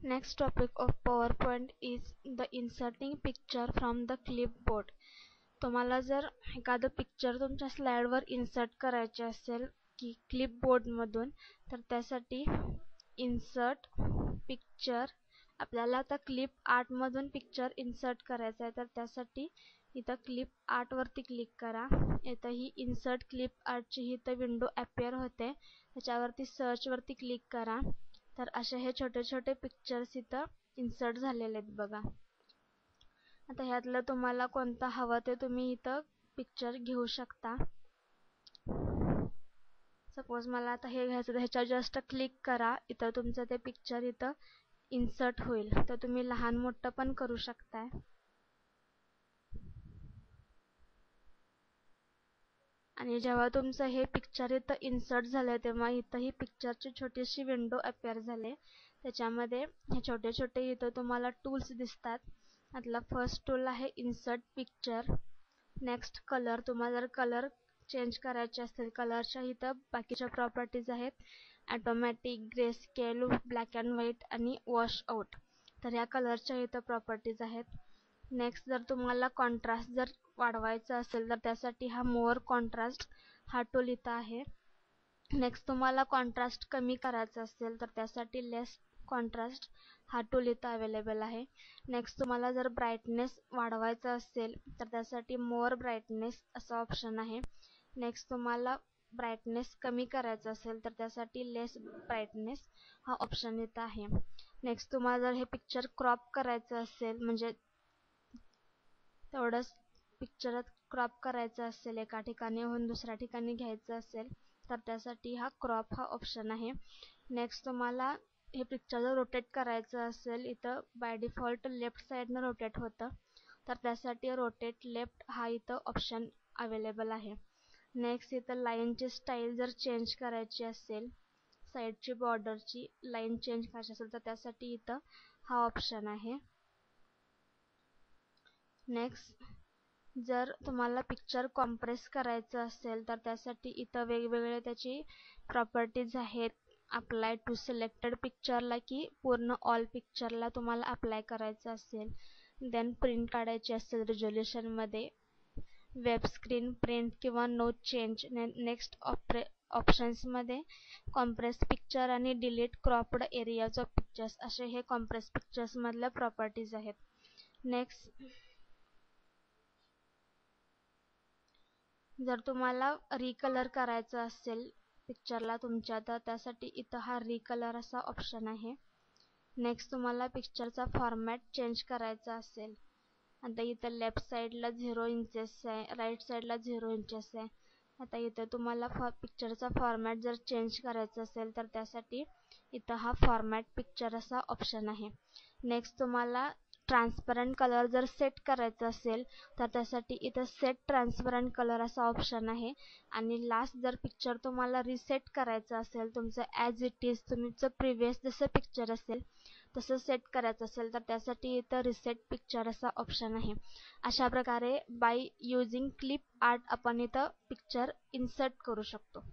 Next topic of PowerPoint is the inserting picture from the clipboard. तुम्हाला जर एखादं picture तुमच्या स्लाइडवर इन्सर्ट करायचे असेल की क्लिपबोर्ड मधून तर त्यासाठी इन्सर्ट पिक्चर आपल्याला आता क्लिप आर्ट मधून पिक्चर इन्सर्ट करायचा आहे तर त्यासाठी इथं क्लिप आर्ट वरती क्लिक करा. इथं ही इन्सर्ट क्लिप आर्टची इथं विंडो अपियर होते. त्याच्यावरती सर्च वरती क्लिक करा. तर असे हे छोटे छोटे पिक्चर्स इथं इन्सर्ट झालेले आहेत बघा. आता ह्यातलं तुम्हाला कोणता हवं ते तुम्ही इथं पिक्चर घेऊ शकता. सपोज मला आता हे घ्यायचं, ह्याच्यावर जस्ट क्लिक करा. इथं तुमचं ते पिक्चर इथं इन्सर्ट होईल. तर तुम्ही लहान मोठं पण करू शकताय. आणि जेव्हा तुमचं हे पिक्चर इथं इन्सर्ट झालं तेव्हा इथं ही पिक्चरची छोटीशी विंडो अपियर झाले. त्याच्यामध्ये हे छोटे छोटे इथं तुम्हाला टूल्स दिसतात. त्यातला फर्स्ट टूल आहे इन्सर्ट पिक्चर. नेक्स्ट कलर, तुम्हाला जर कलर चेंज करायचे असतील कलरच्या इथं बाकीच्या प्रॉपर्टीज आहेत. Automatic, grey scale, black and white आणि वॉश आउट. तर ह्या कलरच्या इथं प्रॉपर्टीज आहेत. नेक्स्ट जर तुम्हाला कॉन्ट्रास्ट जर वाढवायचा असेल तर त्यासाठी हा मोर कॉन्ट्रास्ट हा टूल इथं आहे. नेक्स्ट तुम्हाला कॉन्ट्रास्ट कमी करायचा असेल तर त्यासाठी लेस कॉन्ट्रास्ट हा टूल इथं अवेलेबल आहे. नेक्स्ट तुम्हाला जर ब्राईटनेस वाढवायचा असेल तर त्यासाठी मोर ब्राईटनेस असा ऑप्शन आहे. नेक्स्ट तुम्हाला ब्राईटनेस कमी करायचा असेल तर त्यासाठी लेस ब्राईटनेस हा ऑप्शन इथं आहे. नेक्स्ट तुम्हाला जर हे पिक्चर क्रॉप करायचं असेल म्हणजे तेवढंच पिक्चरात क्रॉप करायचं असेल, एका ठिकाणीहून दुसऱ्या ठिकाणी घ्यायचं असेल तर त्यासाठी हा क्रॉप हा ऑप्शन आहे. नेक्स्ट तुम्हाला हे पिक्चर जर रोटेट करायचं असेल इथं बाय डिफॉल्ट लेफ्ट साईडनं रोटेट होतं तर त्यासाठी रोटेट लेफ्ट हा इथं ऑप्शन अवेलेबल आहे. नेक्स्ट इथं लाईनची स्टाईल जर चेंज करायची असेल, साईडची बॉर्डरची लाईन चेंज करायची असेल तर त्यासाठी इथं हा ऑप्शन आहे. नेक्स्ट जर तुम्हाला पिक्चर कॉम्प्रेस करायचं असेल तर त्यासाठी इथं वेगवेगळे त्याची प्रॉपर्टीज आहेत. अप्लाय टू सिलेक्टेड पिक्चरला की पूर्ण ऑल पिक्चरला तुम्हाला अप्लाय करायचं असेल. देन प्रिंट काढायची असेल रिझोल्यूशनमध्ये, वेब स्क्रीन प्रिंट किंवा नो चेंज. नेक्स्ट ऑप्शन्समध्ये कॉम्प्रेस पिक्चर आणि delete cropped areas of pictures असे हे कॉम्प्रेस पिक्चर्स मधल्या प्रॉपर्टीज आहेत. नेक्स्ट जर तुम्हाला रिकलर करायचं असेल पिक्चरला तुमच्या तर त्यासाठी इथं हा रिकलर असा ऑप्शन आहे. नेक्स्ट तुम्हाला पिक्चरचा फॉर्मॅट चेंज करायचा असेल, आता इथं लेफ्ट साईडला 0 इंचेस आहे, राईट साईडला 0 इंचेस आहे. आता इथं तुम्हाला पिक्चरचा फॉर्मॅट जर चेंज करायचा असेल तर त्यासाठी इथं हा फॉर्मॅट पिक्चर असा ऑप्शन आहे. नेक्स्ट तुम्हाला ट्रान्सपरंट कलर जर सेट करायचा असेल तर त्यासाठी इथं सेट ट्रान्सपरंट कलर असा ऑप्शन आहे. आणि लास्ट जर पिक्चर तुम्हाला रिसेट करायचं असेल, तुमचं ॲज इट इज तुमचं प्रिव्हियस जसं पिक्चर असेल तसं सेट करायचं असेल तर त्यासाठी इथं रिसेट पिक्चर असा ऑप्शन आहे. अशा प्रकारे बाय युजिंग क्लिप आर्ट आपण इथं पिक्चर इन्सर्ट करू शकतो.